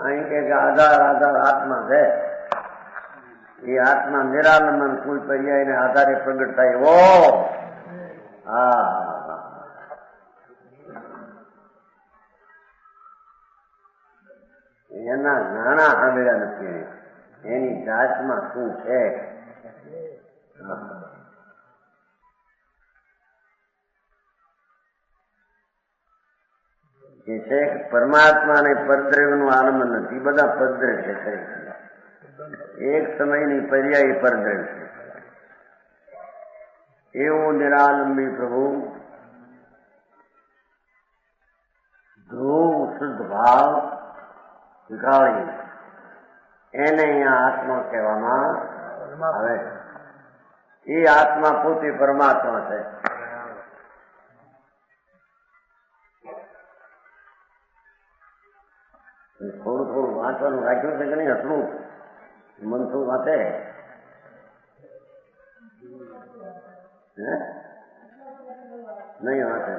અહીં કે આધાર આત્મા છે. એ આત્મા નિરાલંબન કોઈ પર્યાયને આધારે પ્રગટ થાય એવો. હા એના નાણા આવેલા નથી. એની જાતમાં શું છે? એ છે કે પરમાત્માને પરદ્રવ્યનું આલંબન નથી. બધા પરદ્રવ્ય છે ખરેખર. એક સમયની પર્યાય પરદ્રવ્ય છે. એવો નિરાલંબી પ્રભુ ધ્રુવ શુદ્ધ ભાવ ગાળી એને અહીંયા આત્મા કહેવામાં આવે. એ આત્મા પોતે પરમાત્મા છે. થોડું થોડું વાંચવાનું રાખ્યું છે કે નહીં? એટલું મનસુખ વાંચે નહીં વાંચે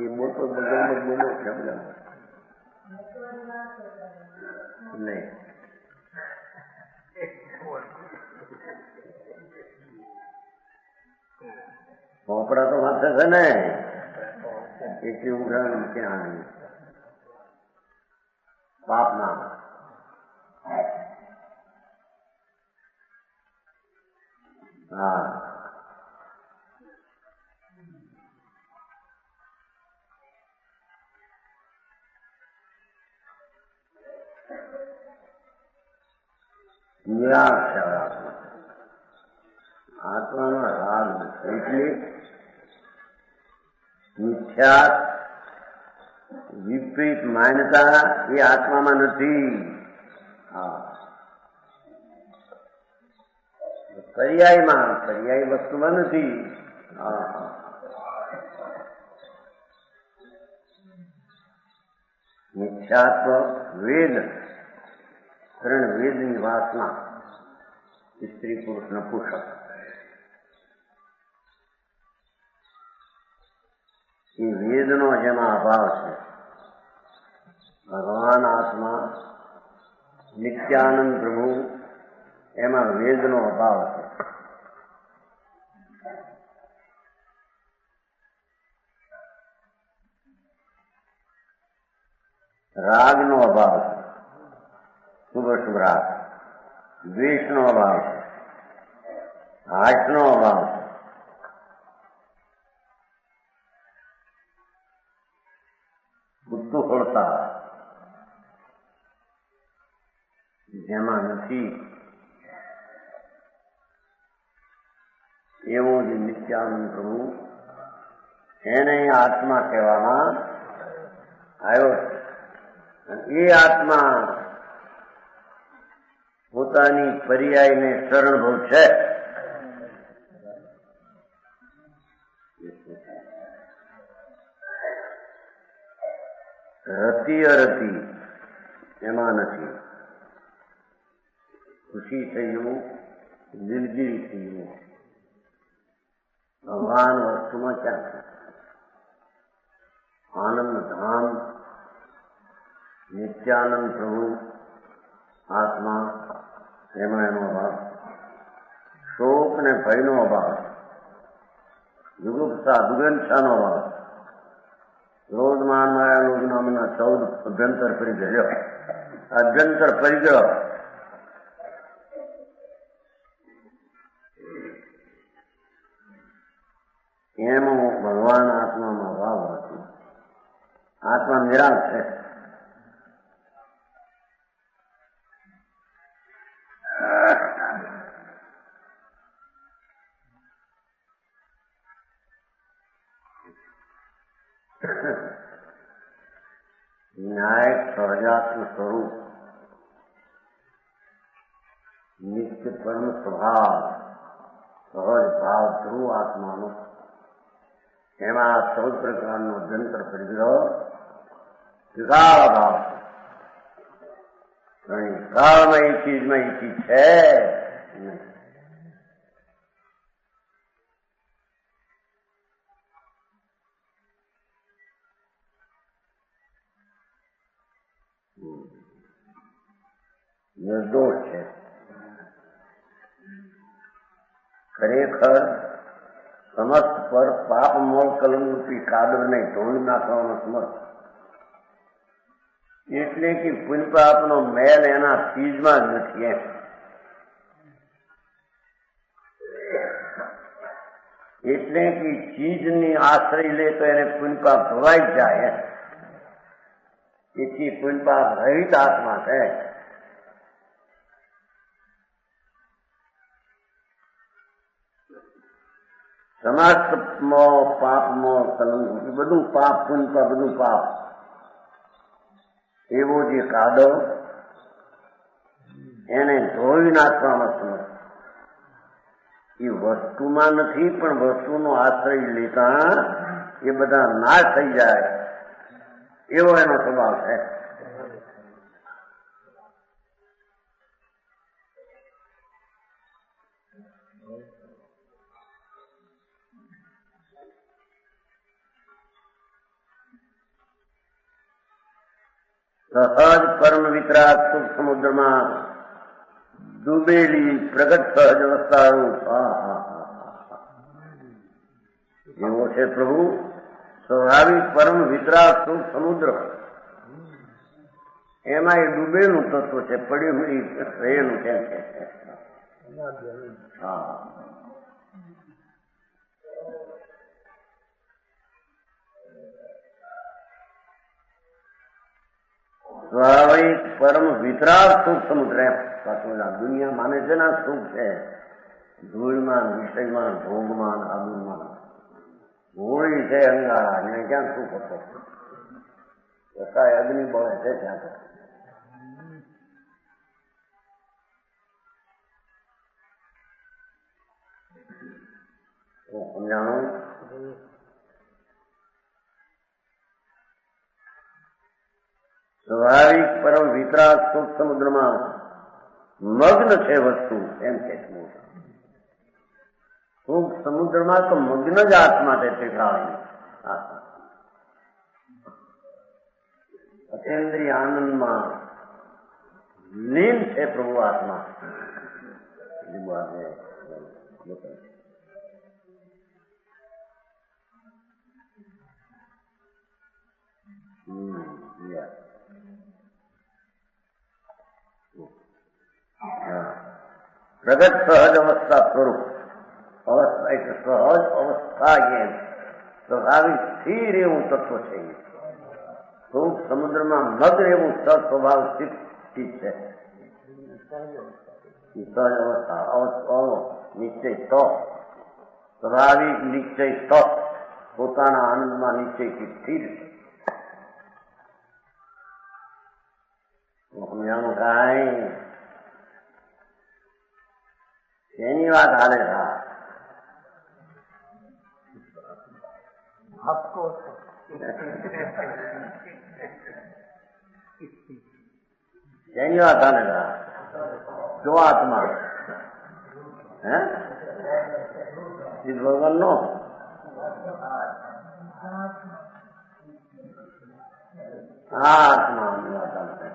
એ મોટો બોલો છે બધા નહીં. પોપડા તો વાંચે છે ને એટલી ઉઘરાણી ક્યાં પાપના. હા નિરાક્ષર આત્મા. આત્માનો રાગ એટલે મિથ્યા વિપરીત માન્યતા એ આત્મામાં નથી. હા, પર્યાયમાં, પર્યાય વસ્તુમાં નથી. હા, મિથ્યાત્વ વેદ, 3 વેદની વાસના, સ્ત્રી પુરુષ નપુંસક, એ વેદનો જેમાં અભાવ છે. ભગવાન આત્મા નિત્યાનંદ પ્રભુ એમાં વેદનો અભાવ છે. રાગનો અભાવ છે, શુભ શુભ રાગ. દ્વેષનો અભાવ છે, હાસ્યનો અભાવ છે, કુતૂહળતા જેમાં નથી. એવો જ નિત્યાનંદ પ્રભુ એને આત્મા કહેવામાં આવ્યો છે. એ આત્મા પોતાની પર્યાયને શરણભૂ છે. રતિ અરતિ એમાં નથી. ખુશી થયું, દિલગીરી થયું, ભગવાન વસ્તુમાં ક્યાં છે? આનંદ ધામ નિત્યાનંદ પ્રભુ આત્મા એમાં એનો અભાવ. શોક ને ભયનો અભાવ, જુગુપ્સા દુર્ગંછાનો અભાવ, ક્રોધ માન માયા લોભ નામના 14 અભ્યંતર પરિગ્રહ. અભ્યંતર પરિગ્રહ એમાં ભગવાન આત્મામાં ભાવ હતી. આત્મા નિરાશ છે. ન્યાય સહજાત્મ સ્વરૂપ, નિત્ય પરમ સ્વભાવ, સહજ ભાવ ધ્રુવ આત્માનો, એમાં 14 પ્રકારનો અભ્યંતર પરિગ્રહ વિશાળ ભાવ છે. વિશાળમાં એ ચીજમાં એ ચીજ છે. નિર્દોષ છે. ખરેખર સમસ્ત પર પાપ મોળ કલંકરૂપી કાદવને ધોઈ નાખવાનો સમર્થ. એટલે કે પુણ્ય પાપનો મેલ એના ચીજમાં જ નથી. એમ એટલે કે ચીજની આશ્રય લે તો એને પુણ્ય પાપ ધોવાઈ જ જાય. એથી પુણ્ય પાપ રહિત આત્મા છે. સમસ્ત પાપમો કલંક, બધું પાપ, પુણ્ય બધું પાપ. એવો જે કાદવ એને ધોઈ નાખવામાં સમર્થ. એ વસ્તુમાં નથી, પણ વસ્તુનો આશ્રય લેતા એ બધા નાશ થઈ જાય એવો એનો સ્વભાવ છે. સહજ પરમ વિતરાગ સુખ સમુદ્રમાં ડૂબેલી પ્રગટ સહજ અવસ્થાનું એવો છે પ્રભુ. સ્વાભાવિક પરમ વિતરાગ સુખ સમુદ્ર, એમાં એ ડૂબેલું તત્વ છે, પડ્યું રહેલું છે. હા, સ્વાભાવિક પરમ વિતરાગ સુખ સમુદ્ર. દુનિયા માને છે ને સુખ છે ધૂળમાં, વિષયમાં, ભોગમાં, આબુમાં. હોળી છે અંગારા, એને ક્યાં સુખ હતો? એકાય અગ્નિ બળે છે ત્યાં. સમજાણું? સ્વાભાવિક પરમ વિતરાગ સુખ સમુદ્રમાં મગ્ન છે વસ્તુ એમ કે સુખ સમુદ્રમાં તો મગ્ન જ આત્મા છે ત્રિકાળની આત્મા અતેન્દ્રિય આનંદમાં લીન છે પ્રભુ આત્મા. પ્રગટ સહજ અવસ્થા સ્વરૂપ અવસ્થા એટલે સહજ અવસ્થા એમ સ્વાભાવિક સ્થિર એવું તત્વ છે. સુખ સમુદ્રમાં મગ્ન એવું સ્વભાવ ચિત્ત છે. સહજ અવસ્થા નિશ્ચય તો સ્વાભાવિક નિશ્ચય તો પોતાના આનંદમાં નિશ્ચયથી સ્થિર છે. સમજાણું કાંઈ? એની વાત હાલે હા એની વાત હાલે હા જો આત્મા હે ભગવાન નો આ આત્માની વાત હાલે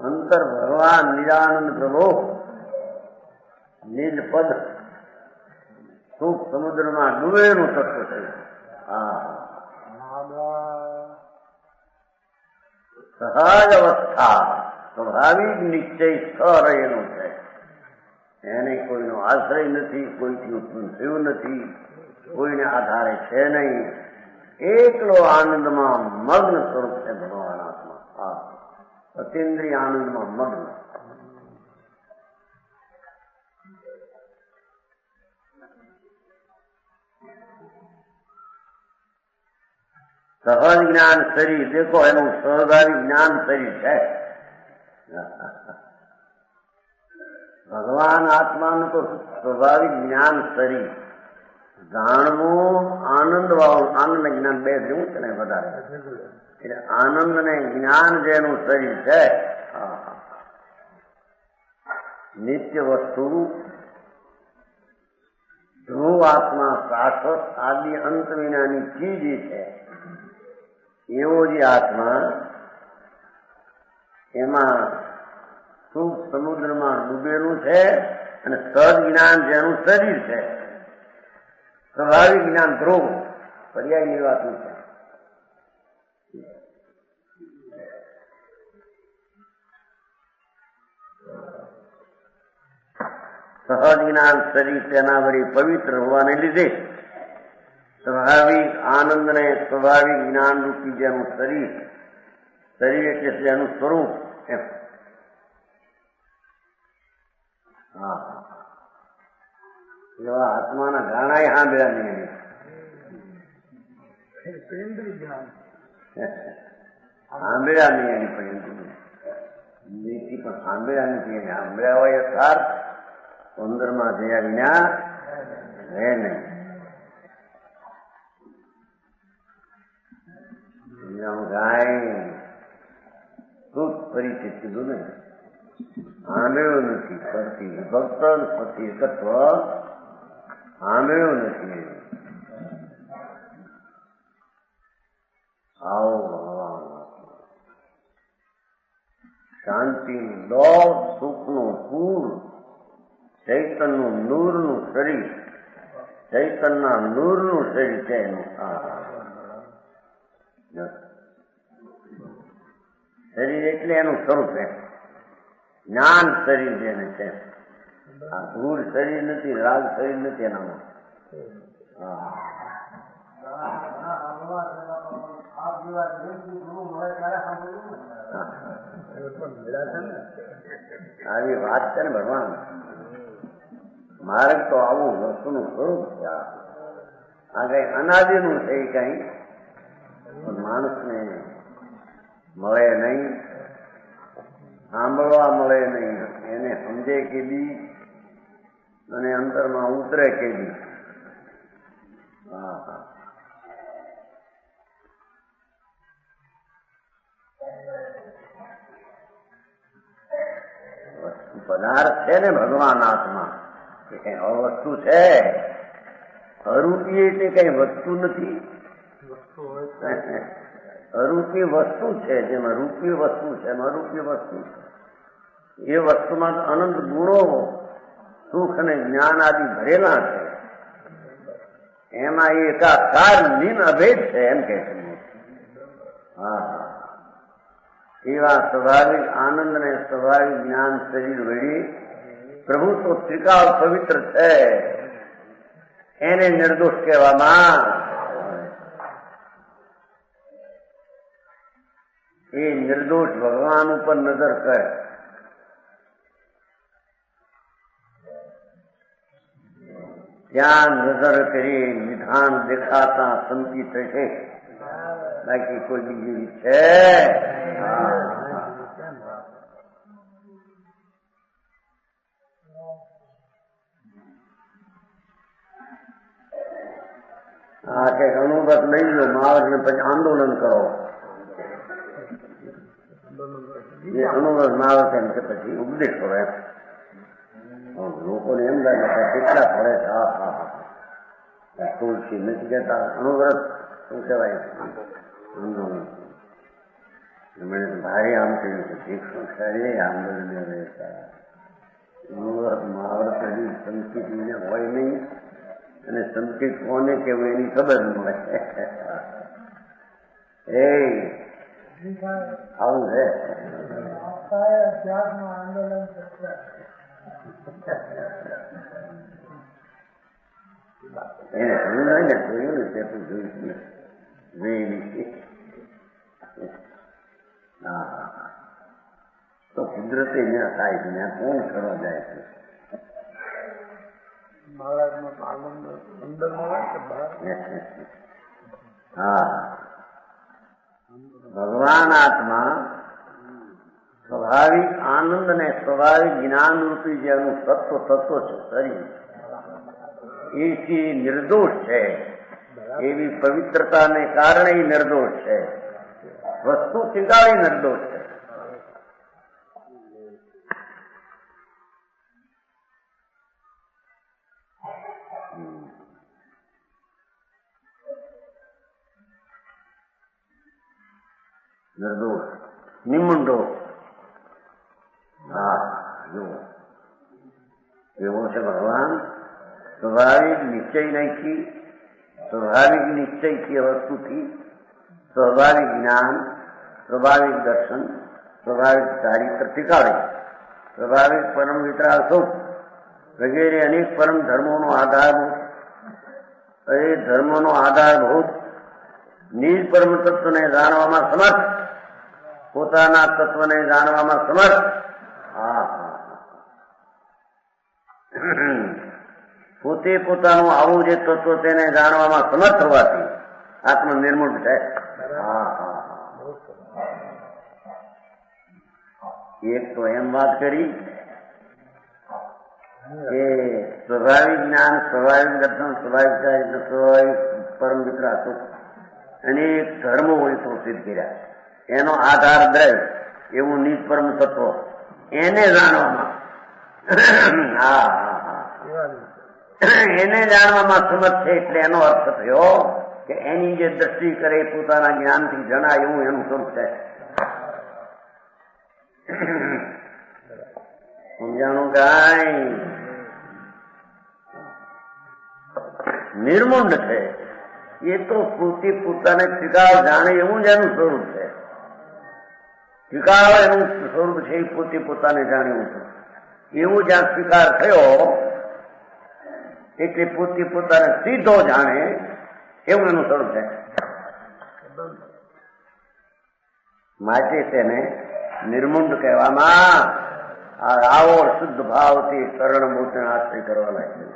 અંતર ભગવાન નિરાનંદ પ્રભુ નિજ પદ સુખ સમુદ્રમાં ડૂબેલું તત્વ છે. સહજ અવસ્થા સ્વાભાવિક નિશ્ચય સ્થ રહેલું છે. એને કોઈનો આશ્રય નથી, કોઈથી ઉત્પન્ન થયું નથી, કોઈને આધારે છે નહીં. એકલો આનંદમાં મગ્ન સ્વરૂપ છે ભગવાન આત્મા. અતિન્દ્રિય આનંદમાં મગ્ન. સહજ જ્ઞાન શરીર દેખો એનું સ્વાભાવિક જ્ઞાન શરીર છે. ભગવાન આત્માનું તો સ્વાભાવિક જ્ઞાન શરીર જાણવું આનંદ વાળું આનંદ જ્ઞાન બે જેવું છે ને વધારે એટલે આનંદ ને જ્ઞાન જેનું શરીર છે. નિત્ય વસ્તુ ધ્રુવ આત્મા શાશ્વત આદિ અંત વિનાની ચીજ છે. એવો જે આત્મા એમાં સુખ સમુદ્રમાં ડૂબેલું છે અને સહજ જ્ઞાન જેનું શરીર છે. સ્વાભાવિક જ્ઞાન ધ્રુવ પર્યાયની વાત છે. સહજ જ્ઞાન શરીર તેના વળી પવિત્ર હોવાને લીધે સ્વાભાવિક આનંદ ને સ્વાભાવિક જ્ઞાન રૂપી જેનું શરીર શરીર એટલે એનું સ્વરૂપ એમ. એવા આત્માના ગાણા સાંભળ્યા નહીં સાંભળ્યા નહીં એની પણ સાંભળ્યા નથી. એને સાંભળ્યા હોય યથાર્થ 15માં જયા વિના રહે નહીં. ગાય શુદ્ધ પરિચિત કીધું ને સાંભળ્યું નથી. પરથી વિભક્ત પરથી એકત્વ સાંભળ્યું નથી. આવો ભગવાન શાંતિ લો સુખનું પૂર ચૈતનનું નૂરનું શરીર ચૈતનના નૂરનું શરીર છે એનું. શરીર એટલે એનું સ્વરૂપ એમ જ્ઞાન શરીર જેને છે. આ ધૂળ શરીર નથી, રાગ શરીર નથી એનામાં. આવી વાત છે ને ભગવાન. માર્ગ તો આવું વસ્તુનું સ્વરૂપ છે. આ કઈ અનાદિનું છે એ કઈ માણસને મળે નહીં, સાંભળવા મળે નહીં, એને સમજે કે દી અને અંતરમાં ઉતરે કે દી વસ્તુ પદાર્થ છે ને ભગવાન આત્મા એ કઈ અવસ્તુ છે. અરૂપી એટલે કઈ વસ્તુ નથી. અરૂપી વસ્તુ છે, જેમાં રૂપી વસ્તુ છે એમાં અરૂપી વસ્તુ છે. એ વસ્તુમાં અનંત ગુણો, સુખ અને જ્ઞાન આદિ ભરેલા છે. એમાં એકાકાર નિન અભેદ છે એમ કે છે. હા, એવા સ્વાભાવિક આનંદ અને સ્વાભાવિક જ્ઞાન શરીર વળી પ્રભુ તો ત્રિકાળ પવિત્ર છે, એને નિર્દોષ કહેવામાં. એ નિર્દોષ ભગવાન ઉપર નજર કરે. ત્યાં નજર કરી વિધાન દેખાતા સમજી થશે, બાકી કોઈ બીજી છે. હા, કઈક અનુભવ લઈ લો મહારાજ ને પછી આંદોલન કરો. એ અનુભવ મહારાજ એમ કે પછી ઉપદેશ કરો. એમ લોકોને એમ લાગે કે કેટલા ફળે છે. હા હા હા, તુલસી નથી કહેતા અનુવ્રત શું કહેવાય, આંદોલન. એમણે ભારે આમ કહ્યું કે ભીક્ષુ સારી આંદોલન રહેતા અનુવ્રત મહાવ્રત હજી સંસ્કૃતિને હોય નહીં, અને સંકેત કોને કેવું એની ખબર ન હોય. એ આવું છે. એને સમજ હોય ને જોયું ને તે તું જોઈશ. હા, તો કુદરતે જ્યાં થાય છે ત્યાં કોણ કરવા જાય છે. હા, ભગવાન આત્મા સ્વાભાવિક આનંદ અને સ્વાભાવિક જ્ઞાન રૂપી જેનું તત્વ છે શરીર, એથી નિર્દોષ છે. એવી પવિત્રતાને કારણે નિર્દોષ છે. વસ્તુ શીખાડી નિર્દોષ છે. નિર્દોષ નિમંડો. હા, જો એવો છે ભગવાન. સ્વાભાવિક નિશ્ચય નહીં, સ્વાભાવિક નિશ્ચયથી વસ્તુથી સ્વાભાવિક જ્ઞાન, સ્વાભાવિક દર્શન, સ્વાભાવિક ચારિત્ર શીખાડે. સ્વાભાવિક પરમ વિતરાગ સુખ વગેરે અનેક પરમ ધર્મોનો આધારભૂત, એ ધર્મોનો આધારભૂત નિજ પરમ તત્વને જાણવામાં સમર્થ, પોતાના તત્વને જાણવામાં સમર્થ. હા, પોતે પોતાનું આવું જે તત્વ તેને જાણવામાં સમર્થ હોવાથી આત્મનિર્મૂળ છે. એક તો એમ વાત કરી કે સ્વાભાવિક જ્ઞાન, સ્વાભાવિક દર્શન, સ્વાભાવિક ચારિત્ર, સ્વાભાવિક પરમ વિતરા સુખ અનેક ધર્મો હોય તો સિદ્ધ કર્યા. એનો આધાર દ્રવ્ય એવું નિજ પરમ તત્વ એને જાણવામાં, હા, એને જાણવામાં સમર્થ છે. એટલે એનો અર્થ થયો કે એની જે દ્રષ્ટિ કરે પોતાના જ્ઞાનથી જણાય એવું એનું સ્વરૂપ છે. સમજાણું કાંઈ? નિર્મુંડ છે એ તો પોતે પોતાને ત્રિકાળ જાણે એવું જ એનું સ્વરૂપ છે. ત્રિકાળ એનું સ્વરૂપ છે, એ પોતે પોતાને જાણ્યું છે એવું જ્યાં સ્વીકાર થયો એટલે પોતે પોતાને સીધો જાણે એવું એનું સ્વરૂપ છે. માટે તેને નિર્મુંડ કહેવામાં. આવો શુદ્ધ ભાવથી શરણ મૂર્તિનો આશ્રય કરવા લાગ્યો.